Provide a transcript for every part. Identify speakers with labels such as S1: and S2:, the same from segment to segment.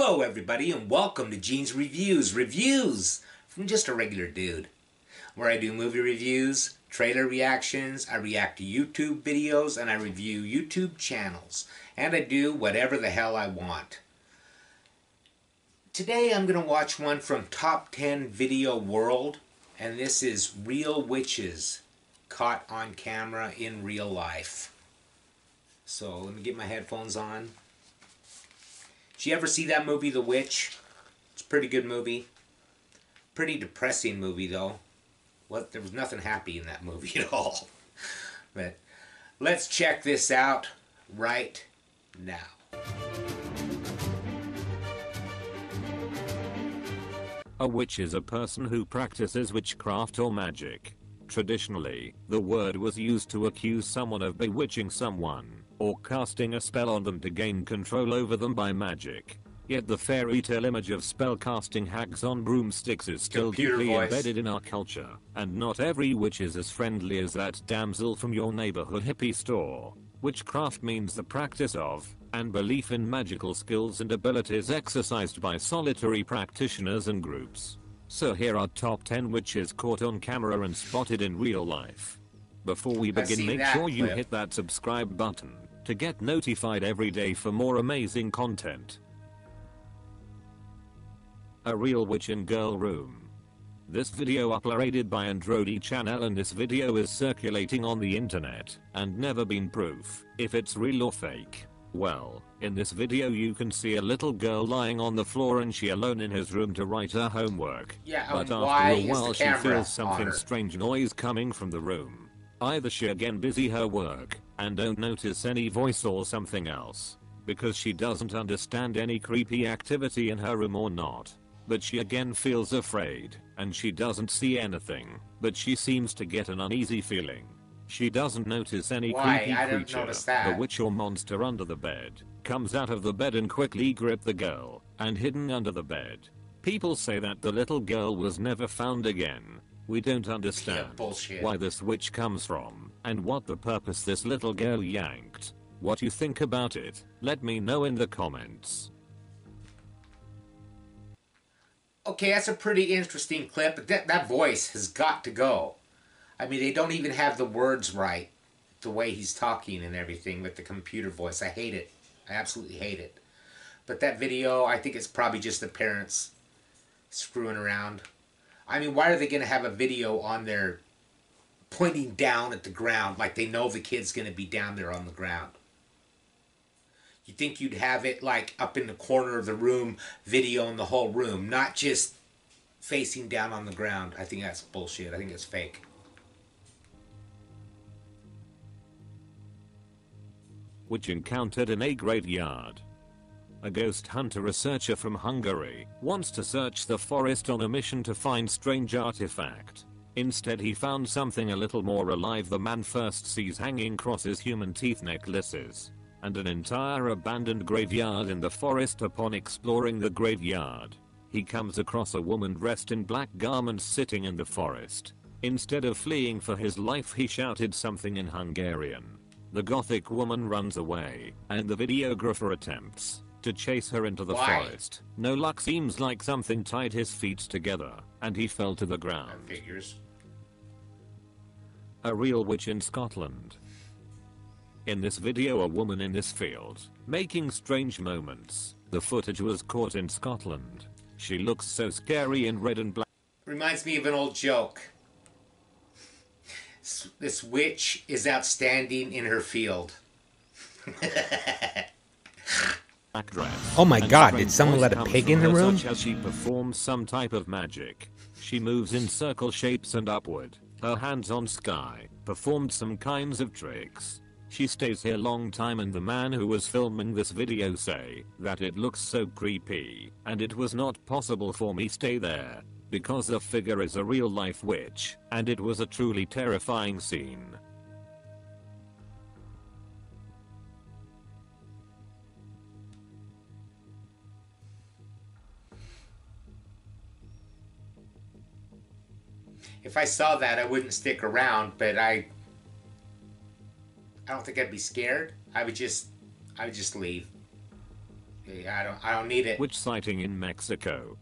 S1: Hello everybody and welcome to Gene's Reviews from just a regular dude, where I do movie reviews, trailer reactions, I react to YouTube videos, and I review YouTube channels, and I do whatever the hell I want. Today I'm going to watch one from Top 10 Video World, and this is Real Witches Caught on Camera in Real Life. So let me get my headphones on. Did you ever see that movie, The Witch? It's a pretty good movie. Pretty depressing movie, though. There was nothing happy in that movie at all. But let's check this out right now.
S2: A witch is a person who practices witchcraft or magic. Traditionally, the word was used to accuse someone of bewitching someone, or casting a spell on them to gain control over them by magic. Yet the fairy tale image of spell-casting hags on broomsticks is still deeply embedded in our culture, and not every witch is as friendly as that damsel from your neighborhood hippie store. Witchcraft means the practice of, and belief in magical skills and abilities exercised by solitary practitioners and groups. So here are top 10 witches caught on camera and spotted in real life. Before we begin, make sure you hit that subscribe button to get notified every day for more amazing content. A Real Witch in Girl Room. This video uploaded by Androdi channel, and this video is circulating on the internet and never been proof if it's real or fake. Well, in this video you can see a little girl lying on the floor and she alone in his room to write her homework. But after a while she feels something strange noise coming from the room. Either she again busy her work and don't notice any voice or something else, because she doesn't understand any creepy activity in her room, or not. But she again feels afraid and she doesn't see anything, but she seems to get an uneasy feeling. She doesn't notice any creepy creature, the witch or monster under the bed, comes out of the bed and quickly grip the girl, and hidden under the bed. People say that the little girl was never found again. We don't understand why this witch comes from, and what the purpose this little girl yanked. What you think about it, let me know in the comments.
S1: Okay, that's a pretty interesting clip, but that voice has got to go. I mean, they don't even have the words right, the way he's talking and everything with the computer voice. I hate it. I absolutely hate it. But that video, I think it's probably just the parents screwing around. I mean, why are they going to have a video on there pointing down at the ground like they know the kid's going to be down there on the ground? You think you'd have it like up in the corner of the room, video in the whole room, not just facing down on the ground. I think that's bullshit. I think it's fake.
S2: Witch encountered in a graveyard. A ghost hunter researcher from Hungary wants to search the forest on a mission to find strange artifact. Instead he found something a little more alive. The man first sees hanging crosses, human teeth necklaces, and an entire abandoned graveyard in the forest. Upon exploring the graveyard, he comes across a woman dressed in black garments sitting in the forest. Instead of fleeing for his life, he shouted something in Hungarian. The gothic woman runs away, and the videographer attempts to chase her into the forest. No luck. Seems like something tied his feet together, and he fell to the ground.
S1: That figures.
S2: A real witch in Scotland. In this video, a woman in this field, making strange moments. The footage was caught in Scotland. She looks so scary in red and black.
S1: Reminds me of an old joke. This witch is outstanding in her field.
S3: Oh my god, did someone let a pig in the room?
S2: Such as she performs some type of magic. She moves in circle shapes and upward, her hands on sky, performed some kinds of tricks. She stays here long time, and the man who was filming this video say that it looks so creepy, and it was not possible for me stay there, because the figure is a real life witch, and it was a truly terrifying scene.
S1: If I saw that, I wouldn't stick around, but I don't think I'd be scared. I would just leave. I don't need it.
S2: Witch sighting in Mexico.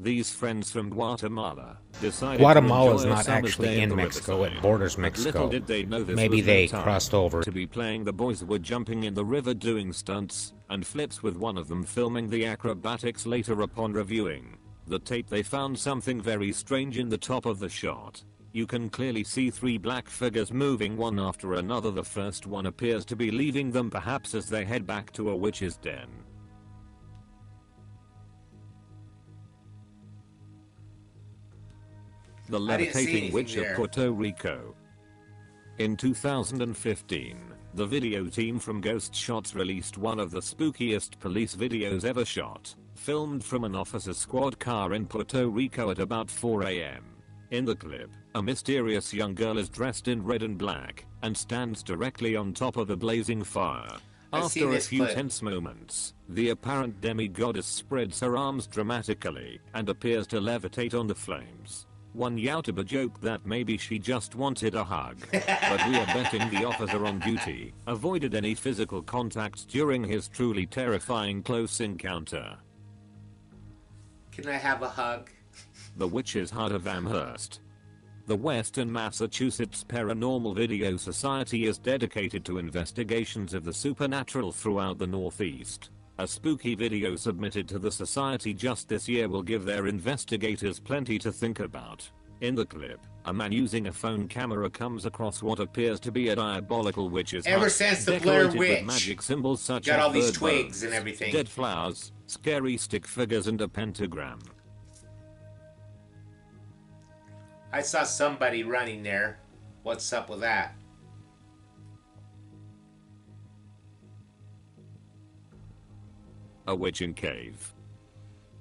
S2: These friends from Guatemala decided
S3: Guatemala
S2: to
S3: is
S2: enjoy a
S3: not
S2: summer's
S3: actually
S2: day
S3: in
S2: the
S3: Mexico.
S2: riverside.
S3: It borders
S2: But
S3: Mexico.
S2: little did they know this
S3: Maybe
S2: was no
S3: they
S2: time
S3: crossed over.
S2: to be playing. The boys were jumping in the river doing stunts and flips, with one of them filming the acrobatics. Later, upon reviewing the tape, they found something very strange in the top of the shot. You can clearly see three black figures moving one after another. The first one appears to be leaving them, perhaps as they head back to a witch's den. The Levitating Witch of Puerto Rico. In 2015, the video team from Ghost Shots released one of the spookiest police videos ever shot, filmed from an officer squad car in Puerto Rico at about 4 a.m. In the clip, a mysterious young girl is dressed in red and black and stands directly on top of a blazing fire. After a few tense moments, the apparent demi-goddess spreads her arms dramatically and appears to levitate on the flames. One YouTuber joked that maybe she just wanted a hug, but we are betting the officer on duty avoided any physical contact during his truly terrifying close encounter.
S1: Can I have a hug?
S2: The Witch's Hut of Amherst. The Western Massachusetts Paranormal Video Society is dedicated to investigations of the supernatural throughout the Northeast. A spooky video submitted to the society just this year will give their investigators plenty to think about. In the clip, a man using a phone camera comes across what appears to be a diabolical witch's hut.
S1: Ever since the Blair Witch,
S2: with magic symbols such
S1: got
S2: as
S1: all these
S2: bird
S1: twigs
S2: bones,
S1: and everything.
S2: dead flowers, scary stick figures, and a pentagram.
S1: I saw somebody running there. What's up with that?
S2: A witching cave.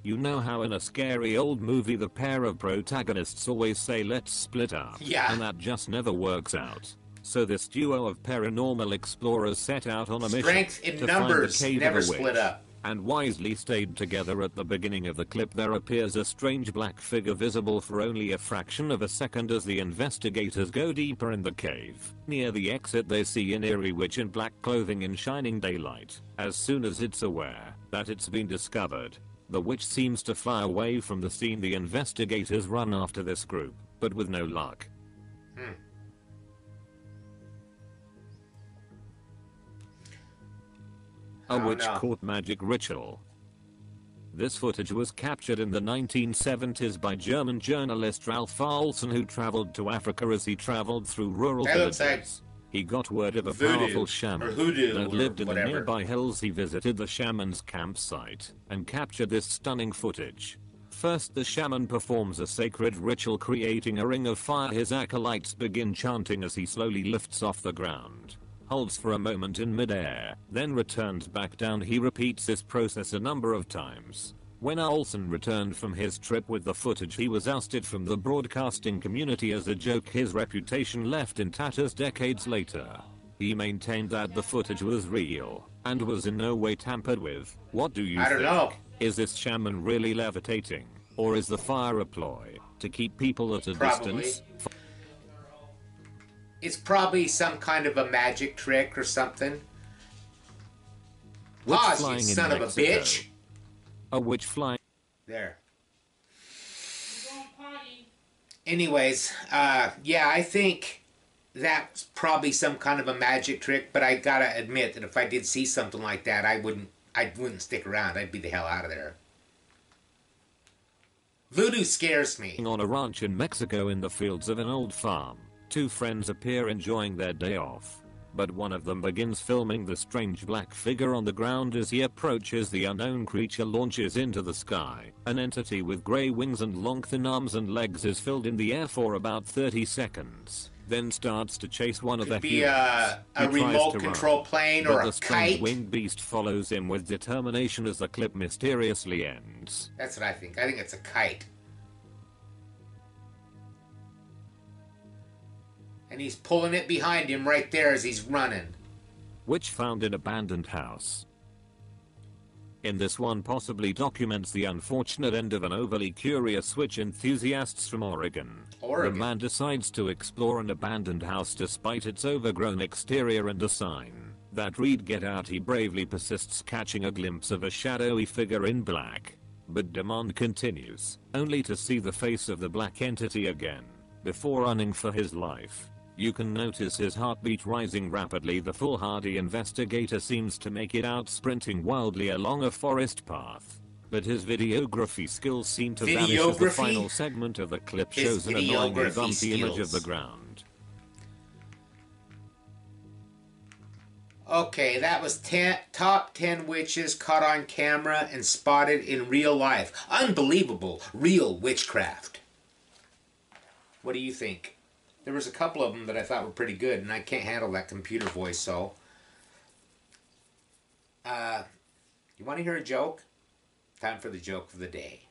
S2: You know how in a scary old movie the pair of protagonists always say let's split up,
S1: yeah,
S2: and that just never works out. So this duo of paranormal explorers set out on a mission
S1: in
S2: to
S1: numbers,
S2: find the cave
S1: never
S2: of a witch,
S1: split up,
S2: and wisely stayed together. At the beginning of the clip there appears a strange black figure visible for only a fraction of a second as the investigators go deeper in the cave. Near the exit they see an eerie witch in black clothing in shining daylight. As soon as it's aware that it's been discovered, the witch seems to fly away from the scene. The investigators run after this group, but with no luck. A witch-court magic ritual. This footage was captured in the 1970s by German journalist Ralph Olsen, who traveled to Africa. As he traveled through rural villages, he got word of a powerful shaman that lived in the nearby hills. He visited the shaman's campsite and captured this stunning footage. First, the shaman performs a sacred ritual, creating a ring of fire. His acolytes begin chanting as he slowly lifts off the ground, holds for a moment in midair, then returns back down. He repeats this process a number of times. When Olsen returned from his trip with the footage, he was ousted from the broadcasting community as a joke. His reputation left in tatters decades later. He maintained that the footage was real and was in no way tampered with. What do you think? I don't know. Is this shaman really levitating, or is the fire a ploy to keep people at a distance?
S1: It's probably some kind of a magic trick or something.
S2: Witch
S1: Pause,
S2: flying
S1: you son of a bitch.
S2: A witch flying.
S1: There. Anyways, yeah, I think that's probably some kind of a magic trick, but I gotta admit that if I did see something like that, I wouldn't stick around. I'd be the hell out of there. Voodoo scares me.
S2: On a ranch in Mexico, in the fields of an old farm, two friends appear enjoying their day off, but one of them begins filming the strange black figure on the ground. As he approaches, the unknown creature launches into the sky. An entity with gray wings and long thin arms and legs is filled in the air for about 30 seconds, then starts to chase one of the humans.
S1: A remote control plane or a kite.
S2: The winged beast follows him with determination as the clip mysteriously ends.
S1: That's what I think. I think it's a kite. And he's pulling it behind him right there as he's running.
S2: Witch found in abandoned house. In this one possibly documents the unfortunate end of an overly curious witch enthusiast from Oregon. The man decides to explore an abandoned house despite its overgrown exterior and a sign that read "Get out," he bravely persists, catching a glimpse of a shadowy figure in black. But demand continues, only to see the face of the black entity again, before running for his life. You can notice his heartbeat rising rapidly. The foolhardy investigator seems to make it out, sprinting wildly along a forest path. But his videography skills seem to vanish as the final segment of the clip shows an annoyingly bumpy image of the ground.
S1: Okay, that was top 10 witches caught on camera and spotted in real life. Unbelievable, real witchcraft. What do you think? There was a couple of them that I thought were pretty good, and I can't handle that computer voice, so. You want to hear a joke? Time for the joke of the day.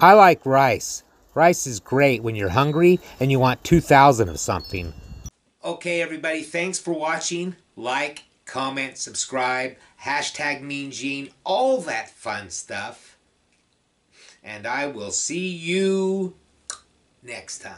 S3: I like rice. Rice is great when you're hungry and you want 2,000 of something.
S1: Okay, everybody, thanks for watching. Like, comment, subscribe, hashtag Mean Gene, all that fun stuff. And I will see you next time.